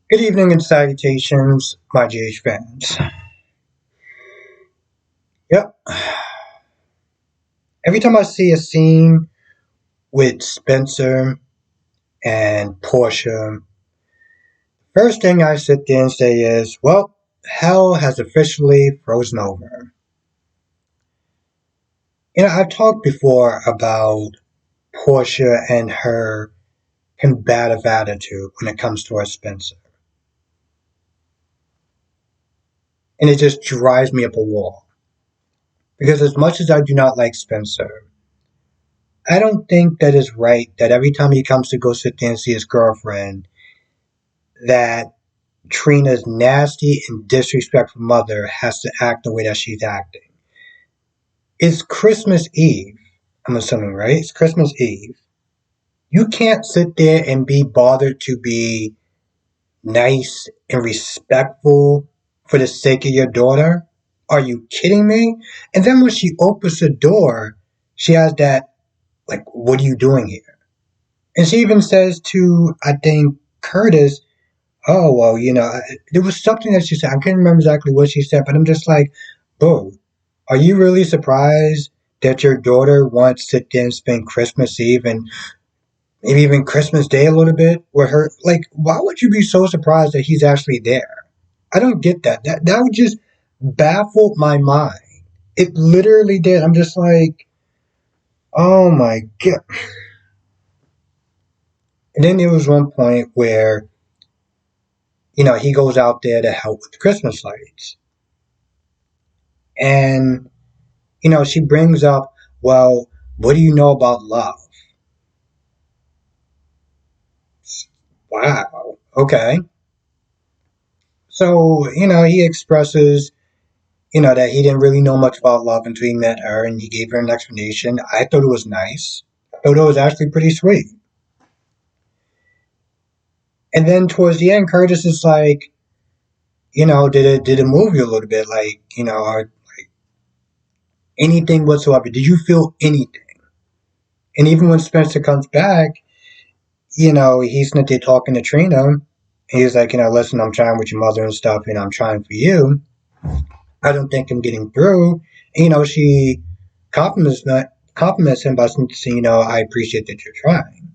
Good evening and salutations, my GH fans. Yep. Every time I see a scene with Spencer and Portia, first thing I sit there and say is, well, hell has officially frozen over. I've talked before about Portia and her combative attitude when it comes towards Spencer. And it just drives me up a wall. Because as much as I do not like Spencer, I don't think that it's right that every time he comes to go sit there and see his girlfriend, that Trina's nasty and disrespectful mother has to act the way that she's acting. It's Christmas Eve, I'm assuming, right? It's Christmas Eve. You can't sit there and be bothered to be nice and respectful for the sake of your daughter. Are you kidding me? And then when she opens the door, she has that, like, what are you doing here? And she even says to, I think, Curtis, oh, well, there was something that she said. I can't remember exactly what she said, but I'm just like, oh, are you really surprised that your daughter wants to sit there and spend Christmas Eve and maybe even Christmas Day a little bit with her? Like, why would you be so surprised that he's actually there? I don't get that. That would just baffle my mind. It literally did. I'm just like, oh my God. And then there was one point where, he goes out there to help with the Christmas lights. And she brings up, well, what do you know about love? Wow. Okay. So, he expresses, that he didn't really know much about love until he met her and he gave her an explanation. I thought it was nice. I thought it was actually pretty sweet. And then towards the end, Curtis is like, did it move you a little bit? Like, or like anything whatsoever. Did you feel anything? And even when Spencer comes back, he's not there talking to Trina. He's like, listen, I'm trying with your mother and stuff, I'm trying for you. I don't think I'm getting through. And, she compliments him by saying, I appreciate that you're trying.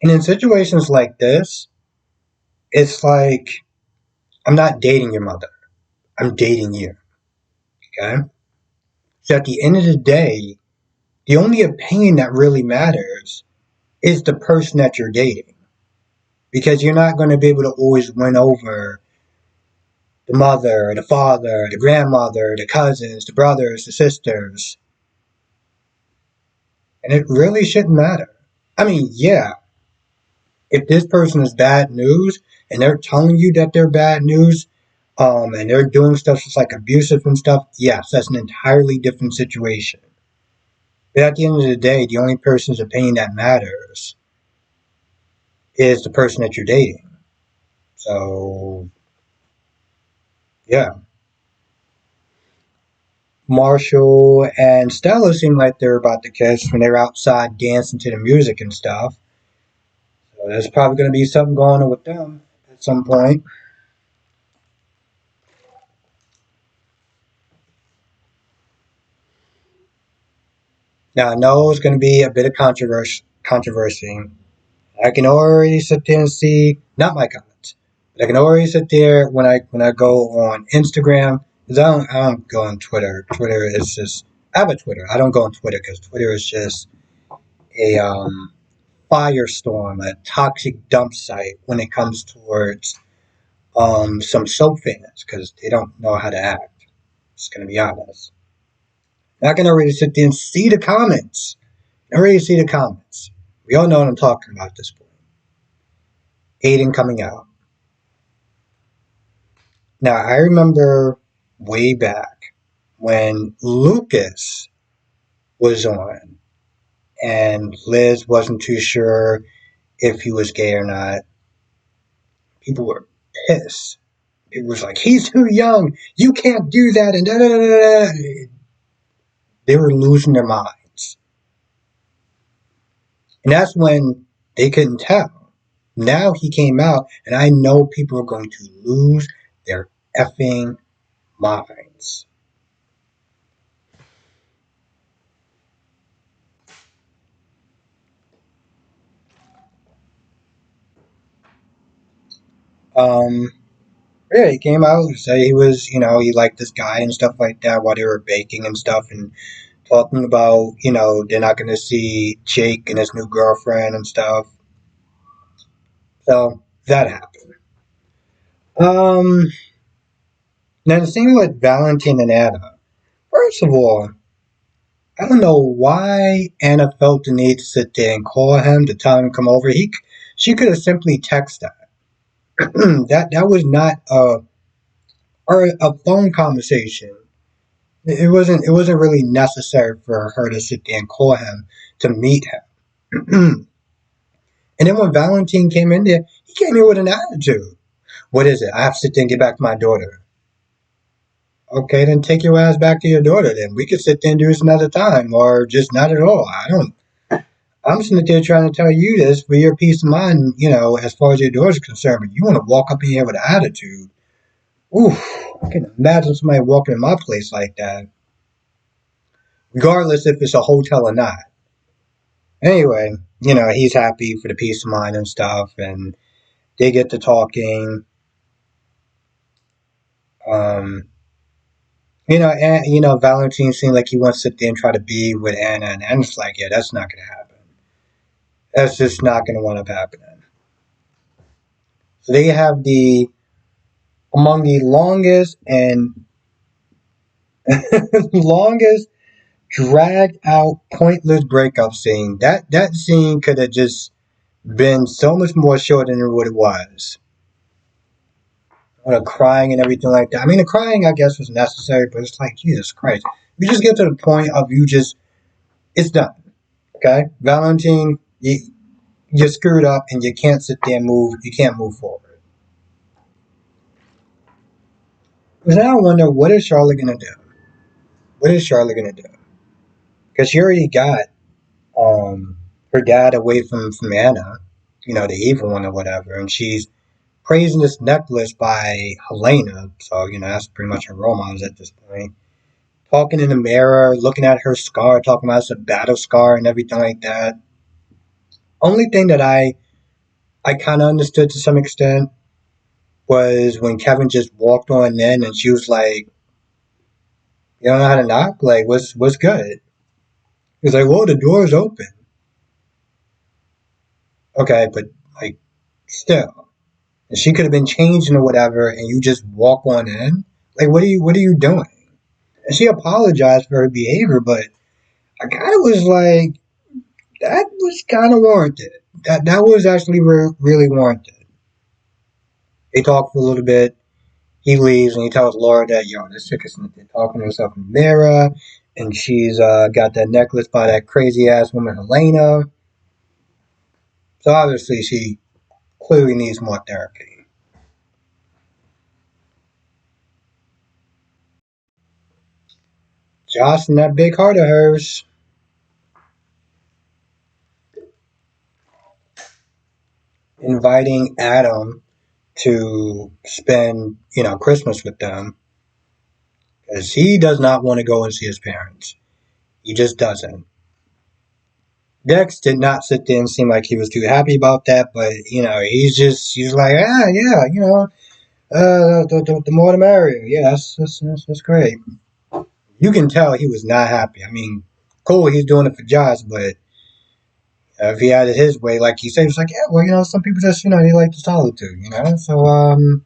And in situations like this, it's like, I'm not dating your mother. I'm dating you. Okay? So at the end of the day, the only opinion that really matters is the person that you're dating. Because you're not going to be able to always win over the mother, the father, the grandmother, the cousins, the brothers, the sisters. And it really shouldn't matter. I mean, yeah, if this person is bad news and they're telling you that they're bad news, and they're doing stuff that's like abusive and stuff, yes, that's an entirely different situation. But at the end of the day, the only person's opinion that matters is the person that you're dating. So, yeah. Marshall and Stella seem like they're about to kiss when they're outside dancing to the music and stuff. So there's probably going to be something going on with them at some point. Now I know it's going to be a bit of controversy. I can already sit there and see, not my comments, but I can already sit there when I go on Instagram, because I don't go on Twitter. Twitter is just, I have a Twitter. I don't go on Twitter because Twitter is just a firestorm, a toxic dump site when it comes towards some soap fans because they don't know how to act. Just gonna be honest. I can already sit there and see the comments. I already see the comments. We all know what I'm talking about at this point. Aiden coming out. Now I remember way back when Lucas was on and Liz wasn't too sure if he was gay or not. People were pissed. It was like, he's too young. You can't do that. And da, da, da, da. They were losing their minds. And that's when they couldn't tell. Now he came out, and I know people are going to lose their effing minds. Um, yeah, he came out and said he was, he liked this guy and stuff like that while they were baking and stuff, and talking about, they're not going to see Jake and his new girlfriend and stuff. So that happened. Um, Now the same with Valentine and Anna. First of all, I don't know why Anna felt the need to sit there and call him to tell him to come over. She could have simply texted that. That was not a phone conversation. It wasn't really necessary for her to sit there and call him to meet him. And then when Valentine came in there, he came here with an attitude. What is it? I have to sit there and get back to my daughter. Okay, then take your ass back to your daughter. Then we could sit there and do this another time, or just not at all. I don't. I'm sitting there trying to tell you this for your peace of mind, as far as your daughter's concerned. But you want to walk up in here with an attitude. Oof! I can imagine somebody walking in my place like that, regardless if it's a hotel or not. Anyway, he's happy for the peace of mind and stuff, and they get to talking. Um, Valentine seemed like he wants to sit there and try to be with Anna, and Anna's like, yeah, that's not gonna happen. That's just not gonna wind up happening. So they have the among the longest and longest dragged out pointless breakup scene. That scene could have just been so much more short than what it was. Crying and everything like that. I mean, the crying I guess was necessary, but it's like Jesus Christ. You just get to the point of it's done. Okay, Valentine, you're screwed up and you can't sit there and move. You can't move forward. Because now I wonder, what is Charlotte gonna do? What is Charlotte gonna do? Because she already got her dad away from Anna, the evil one or whatever, and she's praising this necklace by Helena. So that's pretty much her role models at this point. Talking in the mirror, looking at her scar, talking about it's a battle scar and everything like that. Only thing that I kind of understood to some extent was when Kevin just walked on in and she was like, "You don't know how to knock? Like, what's good?" He's like, "Well, the door's open." Okay, but like, still, and she could have been changing or whatever, and you just walk on in. Like, what are you doing? And she apologized for her behavior, but I kind of was like, that was kind of warranted. That was actually really warranted. They talk for a little bit. He leaves and he tells Laura that, this chick is talking to herself in the mirror, and she's got that necklace by that crazy ass woman Helena. So obviously she clearly needs more therapy. Josh and that big heart of hers, inviting Adam to spend, Christmas with them, because he does not want to go and see his parents. He just doesn't. Dex did not sit there and seem like he was too happy about that, but he's like, yeah, the more the merrier. Yeah, that's great. You can tell he was not happy. I mean, cool, he's doing it for Josh, but if he had it his way, like he said, he was like, yeah, well, some people just, they like the solitude, So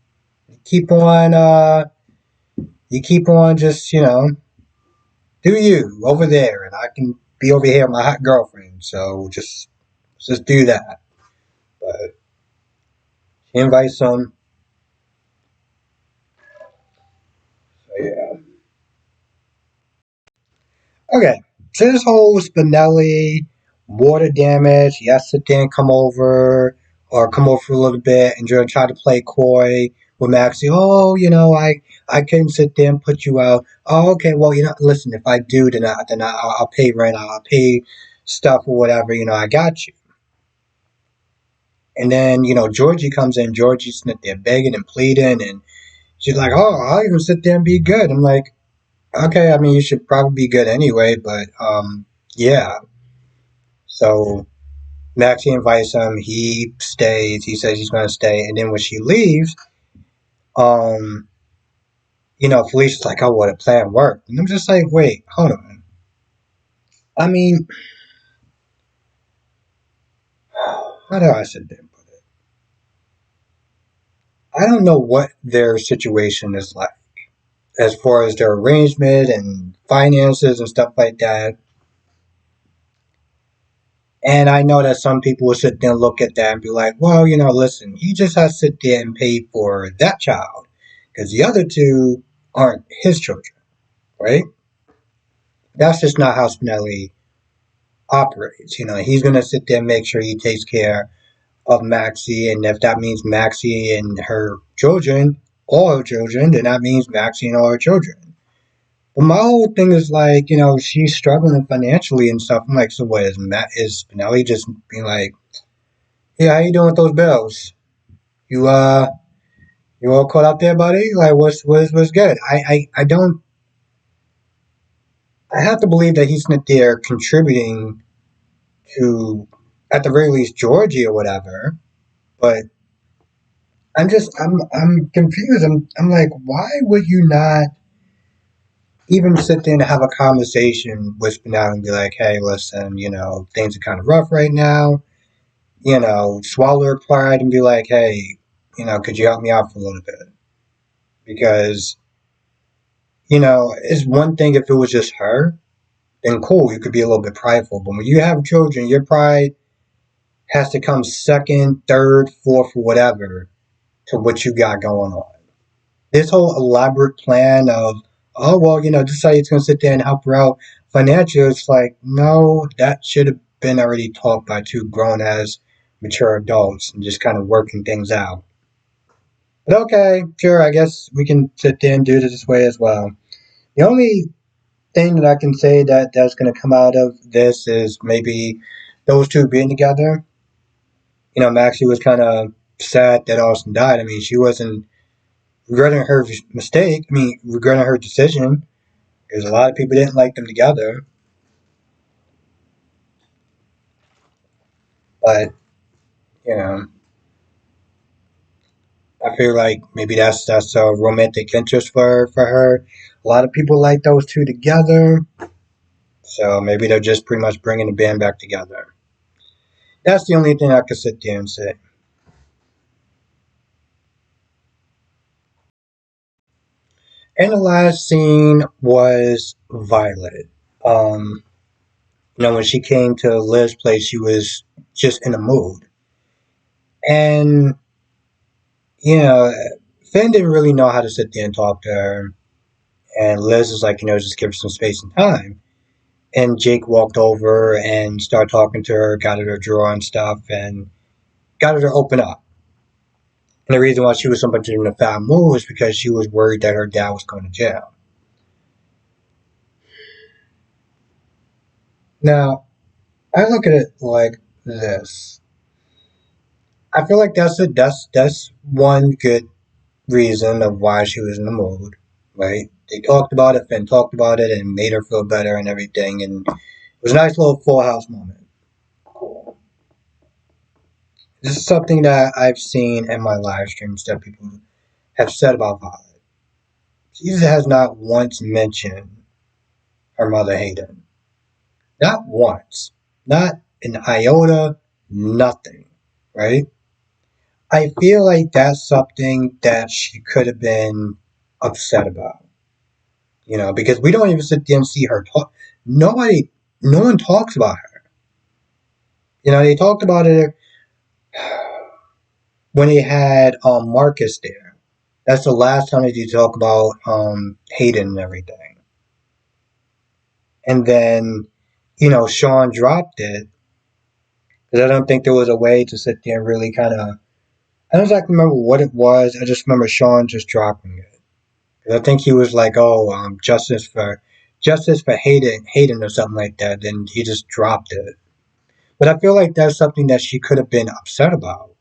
keep on, you keep on just, do you over there, and I can be over here with my hot girlfriend. So just do that. But she invites him. So yeah. Okay. So this whole Spinelli water damage. Yes, sit there and come over, or come over for a little bit and try to play coy with Maxie. Oh, I can sit there and put you out. Oh, okay. Well, listen. If I do, then I'll pay rent. I'll pay stuff or whatever. I got you. And then, Georgie comes in. Georgie's sitting there begging and pleading. And she's like, oh, I'll even sit there and be good. I'm like, okay, I mean, you should probably be good anyway. But yeah. So Maxie invites him. He stays. He says he's going to stay. And then when she leaves, um, Felicia's like, oh, well, the plan worked. And I'm just like, wait, hold on. I mean, how do I sit there and put it? I don't know what their situation is like as far as their arrangement and finances and stuff like that. And I know that some people will sit there and look at that and be like, well, listen, he just has to sit there and pay for that child because the other two aren't his children, right? That's just not how Spinelli operates. He's going to sit there and make sure he takes care of Maxie. And if that means Maxie and her children, all her children, then that means Maxie and all her children. But my whole thing is like, she's struggling financially and stuff. I'm like, so what is Spinelli just being like, yeah, how you doing with those bills? You you all caught up there, buddy? Like what's good? I don't I have to believe that he's not there contributing to at the very least Georgie or whatever. But I'm confused. I'm like, why would you not even sit there and have a conversation with Spinelli and be like, hey, listen, things are kind of rough right now. Swallow her pride and be like, hey, could you help me out for a little bit? Because, it's one thing if it was just her, then cool, you could be a little bit prideful. But when you have children, your pride has to come second, third, fourth, whatever to what you got going on. This whole elaborate plan of, oh, well, this how he's going to sit there and help her out financially, it's like, no, that should have been already talked by two grown as mature adults and just kind of working things out. But okay, sure, I guess we can sit there and do it this way as well. The only thing that I can say that's going to come out of this is maybe those two being together. Maxie was kind of sad that Austin died. I mean, she wasn't regretting her mistake. I mean, regretting her decision. Because a lot of people didn't like them together. But, you know, I feel like maybe that's a romantic interest for her. A lot of people like those two together. So maybe they're just pretty much bringing the band back together. That's the only thing I could sit there and say. And the last scene was Violet. Um, when she came to Liv's place, she was just in a mood. And, you know, Finn didn't really know how to sit there and talk to her. And Liz was like, just give her some space and time. And Jake walked over and started talking to her, got her to draw and stuff, and got her to open up. And the reason why she was so much in a foul mood was because she was worried that her dad was going to jail. Now, I look at it like this. I feel like that's one good reason of why she was in the mood, right? They talked about it, Finn talked about it, and made her feel better and everything, and it was a nice little full house moment. This is something that I've seen in my live streams that people have said about Violet. She has not once mentioned her mother Hayden. Not once. Not an iota, nothing. Right? I feel like that's something that she could have been upset about. Because we don't even sit there and see her talk. Nobody, no one talks about her. They talked about it when they had Marcus there. That's the last time that you talk about Hayden and everything. And then, Sean dropped it. Because I don't think there was a way to sit there and really kind of. I don't exactly remember what it was. I just remember Sean just dropping it. Because I think he was like, oh, justice for Hayden or something like that. Then he just dropped it. But I feel like that's something that she could have been upset about.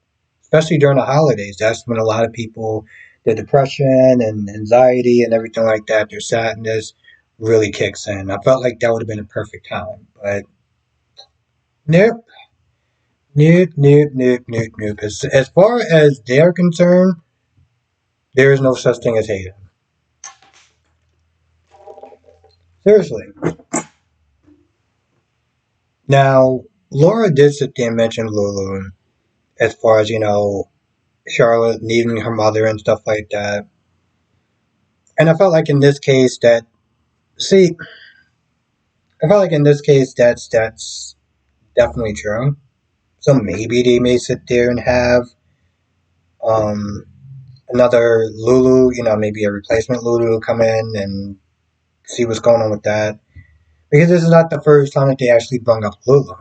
especially during the holidays. That's when a lot of people, their depression and anxiety and everything like that, their sadness really kicks in. I felt like that would have been a perfect time, but nope, nope, nope, nope, nope, nope. As far as they're concerned, there is no such thing as Hayden. Seriously. Now, Laura did sit there and mention Lulu as far as, Charlotte needing her mother and stuff like that. And I felt like in this case that, see, I felt like in this case that's definitely true. So maybe they may sit there and have um, another Lulu, maybe a replacement Lulu come in and see what's going on with that. Because this is not the first time that they actually brought up Lulu.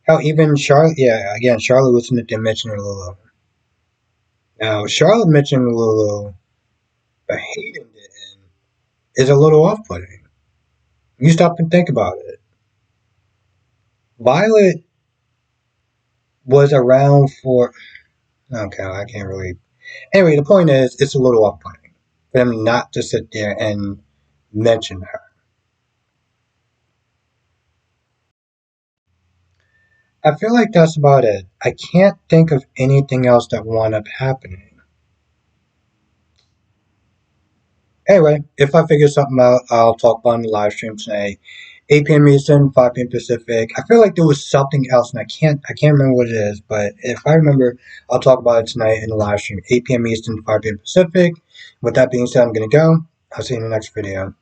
How even Charlotte, yeah, again, Charlotte was in the dimension of Lulu. Now, Charlotte mentioning Lulu, but Hayden didn't, is a little off putting. You stop and think about it. Violet was around for. Okay, I can't really. Anyway, the point is, it's a little off putting for them not to sit there and mention her. I feel like that's about it. I can't think of anything else that wound up happening. Anyway, if I figure something out, I'll talk about it in the live stream tonight. 8 p.m. Eastern, 5 p.m. Pacific. I feel like there was something else, and I can't remember what it is. But if I remember, I'll talk about it tonight in the live stream. 8 p.m. Eastern, 5 p.m. Pacific. With that being said, I'm gonna go. I'll see you in the next video.